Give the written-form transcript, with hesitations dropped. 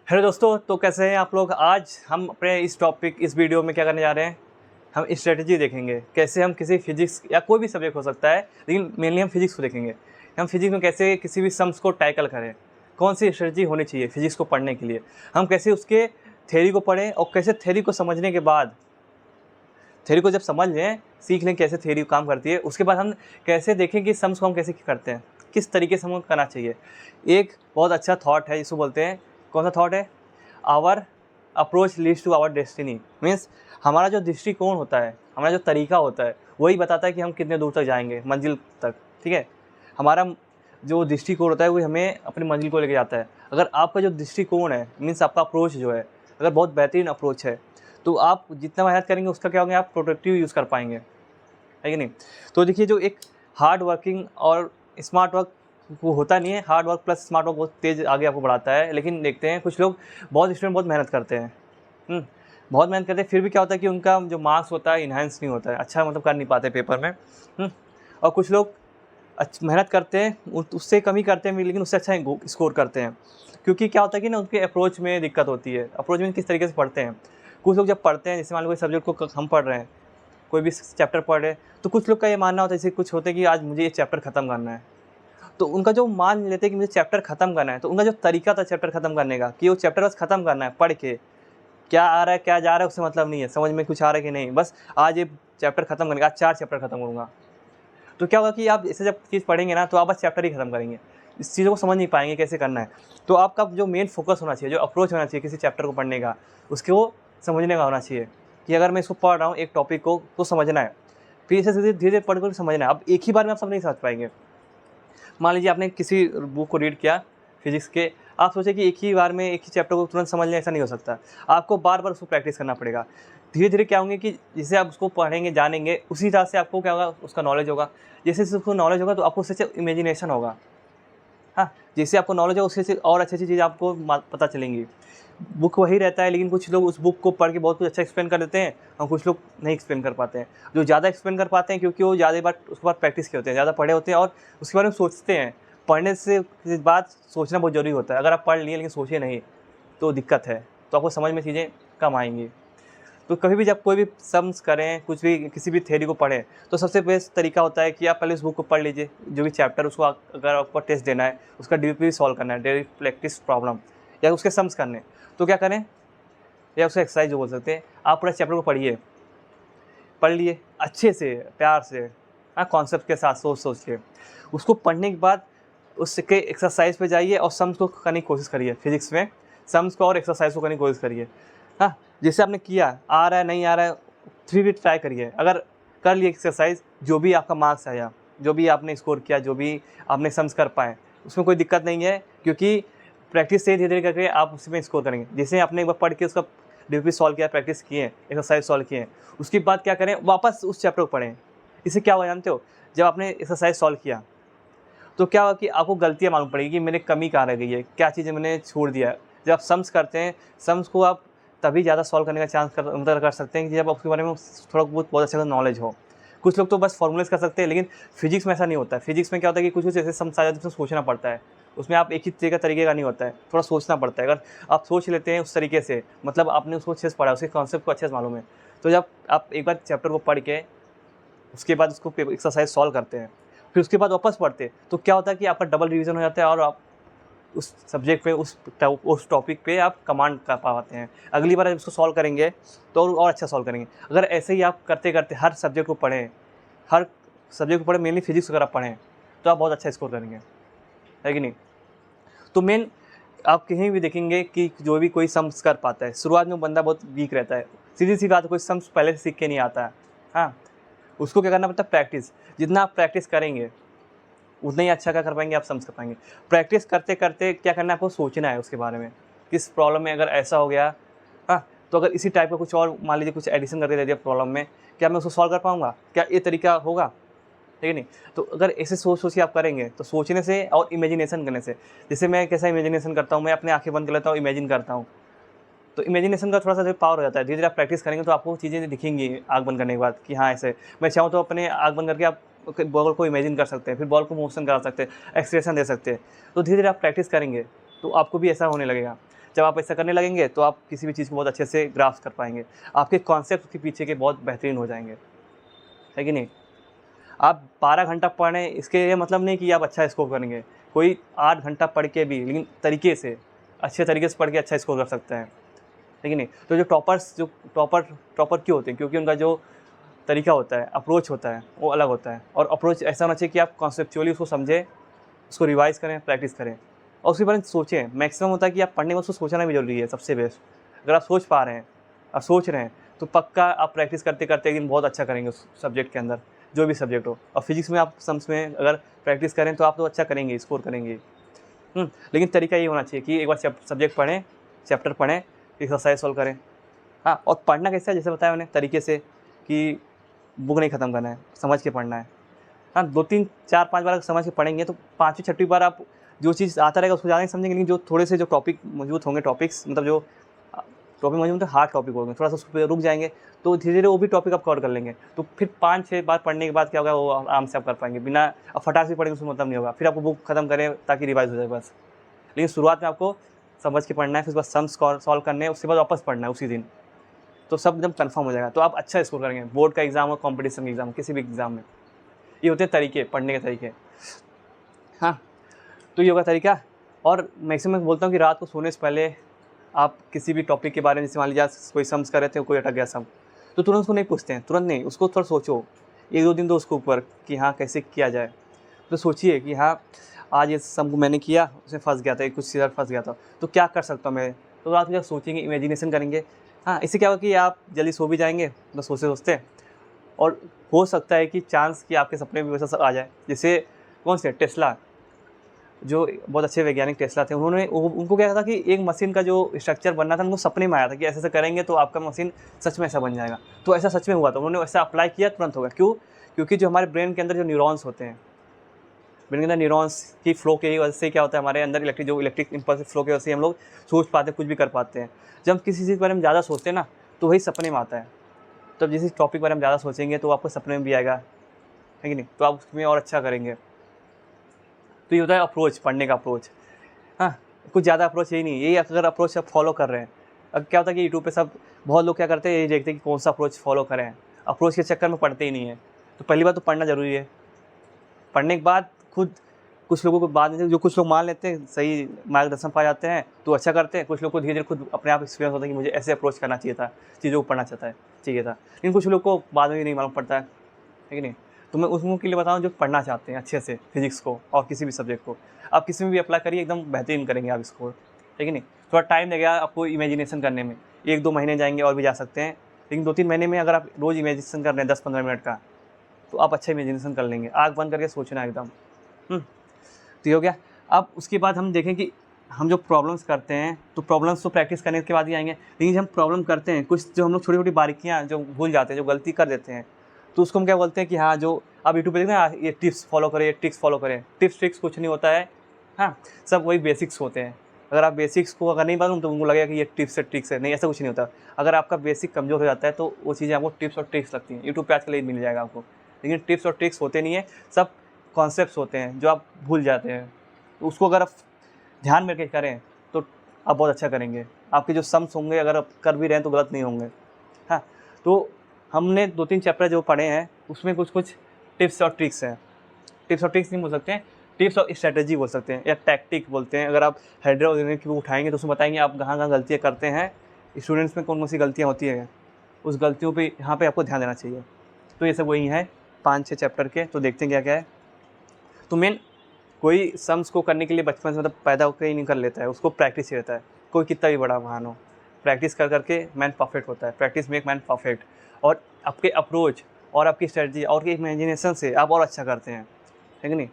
Hello दोस्तों, तो कैसे हैं आप लोग। आज हम अपने इस वीडियो में क्या करने जा रहे हैं, हम स्ट्रेटजी देखेंगे कैसे हम किसी फिजिक्स या कोई भी सब्जेक्ट हो सकता है, लेकिन मेनली हम फिजिक्स को देखेंगे। हम फिजिक्स में कैसे किसी भी सम्स को टैकल करें, कौन सी स्ट्रेटजी होनी चाहिए फिजिक्स को पढ़ने के लिए, हम कैसे उसके थ्योरी को पढ़ें और कैसे थ्योरी को समझने के बाद, थ्योरी को जब समझ लें, सीख लें कैसे थ्योरी काम करती है, उसके बाद हम कैसे देखें कि सम्स को हम कैसे करते हैं, किस तरीके से हमको करना चाहिए। एक बहुत अच्छा थॉट है, इसको बोलते हैं, कौन सा थॉट है, our approach leads to our destiny. Means हमारा जो दृष्टिकोण होता है, हमारा जो तरीका होता है, वही बताता है कि हम कितने दूर तक जाएंगे, मंजिल तक। ठीक है, हमारा जो दृष्टिकोण होता है वही हमें अपनी मंजिल को लेके जाता है। अगर आपका जो दृष्टिकोण है, मीन्स आपका अप्रोच जो है, अगर बहुत बेहतरीन अप्रोच है, तो आप जितना मेहनत करेंगे उसका क्या होंगे, आप प्रोडक्टिव यूज़ कर पाएंगे, है कि नहीं। तो देखिए, जो एक हार्ड वर्किंग और स्मार्ट वर्क वो होता नहीं है, hard work plus smart work बहुत तेज़ आगे आपको बढ़ाता है। लेकिन देखते हैं कुछ लोग, बहुत स्टूडेंट बहुत मेहनत करते हैं, बहुत मेहनत करते हैं, फिर भी क्या होता है कि उनका जो मार्क्स होता है इन्हांस नहीं होता है, अच्छा मतलब कर नहीं पाते पेपर में। और कुछ लोग मेहनत करते हैं, उससे कम ही करते हैं, लेकिन उससे अच्छा स्कोर करते हैं। क्योंकि क्या होता है कि ना, उनके अप्रोच में दिक्कत होती है, अप्रोच में किस तरीके से पढ़ते हैं। कुछ लोग जब पढ़ते हैं, जैसे मान लो कोई सब्जेक्ट को हम पढ़ रहे हैं, कोई भी चैप्टर पढ़ रहे हैं, तो कुछ लोग का ये मानना होता है, जैसे कुछ होते हैं कि आज मुझे ये चैप्टर ख़त्म करना है, तो उनका जो मान लेते हैं कि मुझे चैप्टर ख़त्म करना है, तो उनका जो तरीका था चैप्टर ख़त्म करने का, कि वो चैप्टर बस ख़त्म करना है पढ़ के, क्या आ रहा है क्या जा रहा है उससे मतलब नहीं है, समझ में कुछ आ रहा है कि नहीं, बस आज ये चैप्टर ख़त्म करने का, आज 4 चैप्टर ख़त्म करूँगा। तो क्या होगा कि आप इसे जब चीज़ पढ़ेंगे ना, तो आप बस चैप्टर ही ख़त्म करेंगे, इस चीज़ों को समझ नहीं पाएंगे कैसे करना है। तो आपका जो मेन फोकस होना चाहिए, जो अप्रोच होना चाहिए किसी चैप्टर को पढ़ने का, उसको समझने का होना चाहिए कि अगर मैं इसको पढ़ रहा हूँ एक टॉपिक को, तो समझना है, फिर इसे धीरे धीरे पढ़ कर समझना है। अब एक ही बार में आप सब नहीं समझ पाएंगे। मान लीजिए आपने किसी बुक को रीड किया फिजिक्स के, आप सोचे कि एक ही बार में एक ही चैप्टर को तुरंत समझ लें, ऐसा नहीं हो सकता। आपको बार बार उसको प्रैक्टिस करना पड़ेगा। धीरे धीरे क्या होंगे कि जैसे आप उसको पढ़ेंगे जानेंगे, उसी तरह से आपको क्या होगा, उसका नॉलेज होगा। जैसे जैसे उसको नॉलेज होगा, तो आपको उससे इमेजिनेशन होगा। हाँ, जैसे आपको नॉलेज होगा, उससे से और अच्छी अच्छी चीज़ आपको पता चलेंगी। बुक वही रहता है, लेकिन कुछ लोग उस बुक को पढ़ के बहुत कुछ अच्छा एक्सप्लेन कर देते हैं, और कुछ लोग नहीं एक्सप्लेन कर पाते हैं। जो ज़्यादा एक्सप्लेन कर पाते हैं, क्योंकि वो ज़्यादा बार उसके बाद प्रैक्टिस किए होते हैं, ज़्यादा पढ़े होते हैं और उसके बारे में सोचते हैं। पढ़ने से बाद सोचना बहुत ज़रूरी होता है। अगर आप पढ़ लिए लेकिन सोचे नहीं, तो दिक्कत है, तो आपको समझ में चीज़ें कम आएंगी। तो कभी भी जब कोई भी सम्स करें, कुछ भी किसी भी थ्योरी को पढ़ें, तो सबसे बेस्ट तरीका होता है कि आप पहले उस बुक को पढ़ लीजिए, जो भी चैप्टर उसको अगर आपको टेस्ट देना है, उसका डीपली सॉल्व करना है, डेली प्रैक्टिस प्रॉब्लम, या उसके सम्स करने, तो क्या करें, या उसका एक्सरसाइज जो बोल सकते हैं, आप पूरा चैप्टर को पढ़िए, पढ़ लिए अच्छे से, प्यार से, हाँ, कॉन्सेप्ट के साथ सोच के। उसको पढ़ने के बाद उसके एक्सरसाइज पे जाइए और सम्स को करने की कोशिश करिए। फिजिक्स में सम्स को और एक्सरसाइज को करने की कोशिश करिए। हाँ, जैसे आपने किया, आ रहा है नहीं आ रहा है, 3 मिनट ट्राई करिए। अगर कर लिए एक्सरसाइज, जो भी आपका मार्क्स आया, जो भी आपने स्कोर किया, जो भी आपने सम्स कर पाए, उसमें कोई दिक्कत नहीं है, क्योंकि प्रैक्टिस से धीरे धीरे करके आप उसमें स्कोर करेंगे। जैसे आपने एक बार पढ़ के उसका डीपली सॉल्व किया, प्रैक्टिस किए, एक्सरसाइज सॉल्व किए, उसके बाद क्या करें, वापस उस चैप्टर को पढ़ें। इससे क्या हुआ जानते हो, जब आपने एक्सरसाइज सॉल्व किया, तो क्या हुआ कि आपको गलतियाँ मालूम पड़ेगी कि मेरे कमी कहाँ रह गई है, क्या चीज़ें मैंने छोड़ दिया है। जब आप सम्स करते हैं, सम्स को आप तभी ज़्यादा सॉल्व करने का चांस कर सकते हैं कि जब आपके बारे में थोड़ा बहुत अच्छा नॉलेज हो। कुछ लोग तो बस फॉर्मूलेस कर सकते हैं, लेकिन फिजिक्स में ऐसा नहीं होता है। फिजिक्स में क्या होता है कि कुछ ऐसे सम्स आ जाते हैं, उसमें सोचना पड़ता है। उसमें आप एक ही तरीके का नहीं होता है, थोड़ा सोचना पड़ता है। अगर आप सोच लेते हैं उस तरीके से, मतलब आपने उसको अच्छे से पढ़ा, उसके कॉन्सेप्ट को अच्छे से मालूम है, तो जब आप एक बार चैप्टर को पढ़ के उसके बाद उसको एक्सरसाइज सॉल्व करते हैं, फिर उसके बाद वापस पढ़ते हैं, तो क्या होता है कि आपका डबल रिवीजन हो जाता है, और आप उस सब्जेक्ट पे, उस टॉपिक पे आप कमांड कर पाते हैं। अगली बार जब उसको सॉल्व करेंगे, तो और अच्छा सॉल्व करेंगे। अगर ऐसे ही आप करते करते हर सब्जेक्ट को पढ़ें, हर सब्जेक्ट को पढ़ें, मेनली फिजिक्स अगर आप पढ़ें, तो आप बहुत अच्छा स्कोर करेंगे, है कि नहीं। तो मेन आप कहीं भी देखेंगे कि जो भी कोई सम्स कर पाता है, शुरुआत में बंदा बहुत वीक रहता है, सीधी सी बात है, कोई सम्स पहले से सीख के नहीं आता है। हाँ, उसको क्या करना पड़ता है, प्रैक्टिस। जितना आप प्रैक्टिस करेंगे, उतना ही अच्छा क्या कर पाएंगे, आप समझ कर पाएंगे। प्रैक्टिस करते करते क्या करना है, आपको सोचना है उसके बारे में, किस प्रॉब्लम में अगर ऐसा हो गया, हाँ, तो अगर इसी टाइप का कुछ और मान लीजिए कुछ एडिशन करके दे दिया प्रॉब्लम में, क्या मैं उसको सॉल्व कर पाऊंगा, क्या ये तरीका होगा, ठीक है नहीं। तो अगर ऐसे सोच के आप करेंगे, तो सोचने से और इमेजिनेशन करने से, जैसे मैं कैसा इमेजिनेशन करता हूँ, मैं अपने आंखें बंद कर लेता हूँ, इमेजिन करता हूँ, तो इमेजिनेशन का थोड़ा सा पावर हो जाता है। धीरे धीरे आप प्रैक्टिस करेंगे, तो आपको चीज़ें दिखेंगी आँख बंद करने के बाद कि हाँ ऐसे। मैं चाहूँ तो अपने आँख बंद करके आप बॉल को इमेजिन कर सकते हैं, फिर बॉल को मोशन करा सकते हैं, एक्सप्रेशन दे सकते हैं। तो धीरे धीरे आप प्रैक्टिस करेंगे, तो आपको भी ऐसा होने लगेगा। जब आप ऐसा करने लगेंगे तो आप किसी भी चीज़ को बहुत अच्छे से ग्रास्प कर पाएंगे, आपके कॉन्सेप्ट के पीछे के बहुत बेहतरीन हो जाएंगे, है कि नहीं। आप 12 घंटा पढ़ें इसके ये मतलब नहीं कि आप अच्छा स्कोर करेंगे, कोई 8 घंटा पढ़ के भी लेकिन तरीके से अच्छे तरीके से पढ़ के अच्छा स्कोर कर सकते हैं, है कि नहीं। तो जो टॉपर क्यों होते हैं, क्योंकि उनका जो तरीका होता है, अप्रोच होता है, वो अलग होता है। और अप्रोच ऐसा होना चाहिए कि आप कॉन्सेप्चुअली उसको समझें, उसको रिवाइज़ करें, प्रैक्टिस करें और उसके बारे में सोचें। मैक्सिमम होता है कि आप पढ़ने में उसको सोचना भी ज़रूरी है, सबसे बेस्ट। अगर आप सोच पा रहे हैं, आप सोच रहे हैं, तो पक्का आप प्रैक्टिस करते करते एक दिन बहुत अच्छा करेंगे उस सब्जेक्ट के अंदर, जो भी सब्जेक्ट हो। और फिजिक्स में आप सम्स में अगर प्रैक्टिस करें तो आप तो अच्छा करेंगे, स्कोर करेंगे। लेकिन तरीका ये होना चाहिए कि एक बार सब्जेक्ट पढ़ें, चैप्टर पढ़ें, एक्सरसाइज सॉल्व करें। हाँ, और पढ़ना कैसे है, जैसे बताया मैंने तरीके से कि बुक नहीं ख़त्म करना है, समझ के पढ़ना है। हाँ, 2-3, 4-5 बार समझ के पढ़ेंगे तो 5वीं 6वीं बार आप जो चीज़ आता रहेगा उसको ज़्यादा नहीं समझेंगे, लेकिन जो थोड़े से जो टॉपिक मौजूद होंगे, टॉपिक्स मतलब जो टॉपिक मौजूद मतलब हार्ड टॉपिक होंगे, थोड़ा सा उस पर रुक जाएंगे तो धीरे-धीरे वो भी टॉपिक आप कवर कर लेंगे। तो फिर 5-6 बार पढ़ने के बाद क्या होगा, वो आराम से आप कर पाएंगे, बिना अब फटाक से पढ़ेंगे उसमें मतलब नहीं होगा। फिर आपको बुक ख़त्म करें ताकि रिवाइज़ हो जाए बस। लेकिन शुरुआत में आपको समझ के पढ़ना है, फिर उसके बाद सम्स सॉल्व करने हैं, उसके बाद वापस पढ़ना है उसी दिन, तो सब एकदम कन्फर्म हो जाएगा। तो आप अच्छा स्कोर करेंगे, बोर्ड का एग्ज़ाम हो, कॉम्पिटिशन का एग्ज़ाम, किसी भी एग्ज़ाम में। ये होते हैं तरीके, पढ़ने के तरीके। हाँ, तो ये होगा तरीका। और मैक्सिमम बोलता हूँ कि रात को सोने से पहले आप किसी भी टॉपिक के बारे में, जैसे मान लीजिए कोई सम्स कर रहे थे, कोई अटक गया सम, तो तुरंत उसको नहीं पूछते हैं, तुरंत नहीं, उसको थोड़ा सोचो, 1-2 दिन दो उसके ऊपर कि हाँ कैसे किया जाए। तो सोचिए कि हाँ आज ये सम को मैंने किया, उसमें फंस गया था, कुछ सीधा फंस गया था, तो क्या कर सकता हूँ मैं। तो रात में जब सोचेंगे, इमेजिनेशन करेंगे, हाँ इससे क्या होगा कि आप जल्दी सो भी जाएंगे तो सोचते सोचते। और हो सकता है कि चांस कि आपके सपने में वैसा आ जाए, जैसे कौन से टेस्ला, जो बहुत अच्छे वैज्ञानिक टेस्ला थे, उनको क्या था कि एक मशीन का जो स्ट्रक्चर बनना था, उनको सपने में आया था कि ऐसे ऐसे करेंगे तो आपका मशीन सच में ऐसा बन जाएगा। तो ऐसा सच में हुआ था, उन्होंने वैसा अप्लाई किया, तुरंत होगा। क्यों? क्योंकि जो हमारे ब्रेन के अंदर जो न्यूरॉन्स होते हैं, ब्रेन के अंदर न्यूरॉन्स की फ्लो की वजह से क्या होता है, हमारे अंदर इलेक्ट्रिक इम्पल्स फ्लो की वजह से हम लोग सोच पाते हैं, कुछ भी कर पाते हैं। जब हम किसी चीज़ के बारे में ज़्यादा सोचते हैं ना, तो वही सपने में आता है। तब जिस टॉपिक के बारे में ज़्यादा सोचेंगे तो आपको सपने में भी आएगा, है कि नहीं, तो आप उसमें और अच्छा करेंगे। तो ये होता है अप्रोच, पढ़ने का अप्रोच। हाँ, कुछ ज़्यादा अप्रोच यही नहीं, यही अगर अप्रोच आप फॉलो कर रहे हैं। अब क्या होता है कि यूट्यूब पे सब बहुत लोग क्या करते हैं, यही देखते हैं कि कौन सा अप्रोच फॉलो करें, अप्रोच के चक्कर में पढ़ते ही नहीं है। तो पहली बात तो पढ़ना ज़रूरी है। पढ़ने के बाद खुद कुछ लोगों को बाद में, जो कुछ लोग मान लेते हैं, सही मार्गदर्शन पा जाते हैं तो अच्छा करते हैं। कुछ लोग को धीरे-धीरे खुद अपने आप एक्सपीरियंस होता है कि मुझे ऐसे अप्रोच करना चाहिए था, चीज़ों को पढ़ना चाहिए था। लेकिन कुछ लोग को बाद में भी नहीं मालूम पड़ता है कि नहीं। तो मैं उस लोगों के लिए बताऊँ जो पढ़ना चाहते हैं अच्छे से फिजिक्स को और किसी भी सब्जेक्ट को, आप किसी में भी अप्लाई करिए, एकदम बेहतरीन करेंगे आप स्कोर, है कि नहीं। थोड़ा टाइम लगेगा आपको इमेजिनेशन करने में, 1-2 महीने जाएंगे और भी जा सकते हैं, लेकिन 2-3 महीने में अगर आप रोज़ इमेजिनेशन कर रहे हैं 10-15 मिनट का, तो आप अच्छा इमेजिनेशन कर लेंगे। आँख बंद करके सोचना एकदम। तो ये हो गया। अब उसके बाद हम देखें कि हम जो प्रॉब्लम्स करते हैं, तो प्रॉब्लम्स तो प्रैक्टिस करने के बाद ही आएंगे, लेकिन जब हम प्रॉब्लम करते हैं, कुछ जो हम लोग छोटी छोटी बारीकियाँ जो भूल जाते हैं, जो गलती कर देते हैं, तो उसको हम क्या बोलते हैं कि हाँ, जो आप यूट्यूब पे देखते हैं ना, ये टिप्स फॉलो करें, ये ट्रिक्स फॉलो करें। टिप्स ट्रिक्स कुछ नहीं होता है, हाँ, सब वही बेसिक्स होते हैं। अगर आप बेसिक्स को अगर नहीं मालूम तो उनको लगेगा कि ये टिप्स है ट्रिक्स है, नहीं, ऐसा कुछ नहीं होता। अगर आपका बेसिक कमज़ोर हो जाता है तो वो चीज़ें आपको टिप्स और ट्रिक्स लगती हैं। यूट्यूब पे आजकल ये मिल जाएगा आपको, लेकिन टिप्स और ट्रिक्स होते नहीं है, सब कॉन्सेप्ट्स होते हैं जो आप भूल जाते हैं। तो उसको अगर आप ध्यान में रख के करें तो आप बहुत अच्छा करेंगे। आपके जो सम्स होंगे, अगर आप कर भी रहे हैं तो गलत नहीं होंगे। हाँ, तो हमने 2-3 चैप्टर जो पढ़े हैं उसमें कुछ कुछ टिप्स और ट्रिक्स हैं। टिप्स और ट्रिक्स नहीं बोल सकते हैं, टिप्स और स्ट्रैटेजी बोल सकते हैं, या टैक्टिक बोलते हैं। अगर आप हाइड्रोडायनामिक को उठाएंगे तो उसमें बताएंगे आप कहाँ कहाँ गलतियाँ करते हैं, स्टूडेंट्स में कौन कौन सी गलतियाँ होती हैं, उस गलतियों पे यहाँ पे आपको ध्यान देना चाहिए। तो ये सब वही है 5-6 चैप्टर के। तो देखते हैं क्या क्या है। तो मेन कोई सम्स को करने के लिए बचपन से मतलब पैदा होकर ही नहीं कर लेता है, उसको प्रैक्टिस ही रहता है। कोई कितना भी बड़ा महान हो, प्रैक्टिस कर करके मैन परफेक्ट होता है। Practice make man perfect. और आपके अप्रोच और आपकी स्ट्रेटजी और आपकी इमेजिनेशन से आप और अच्छा करते हैं, है कि नहीं।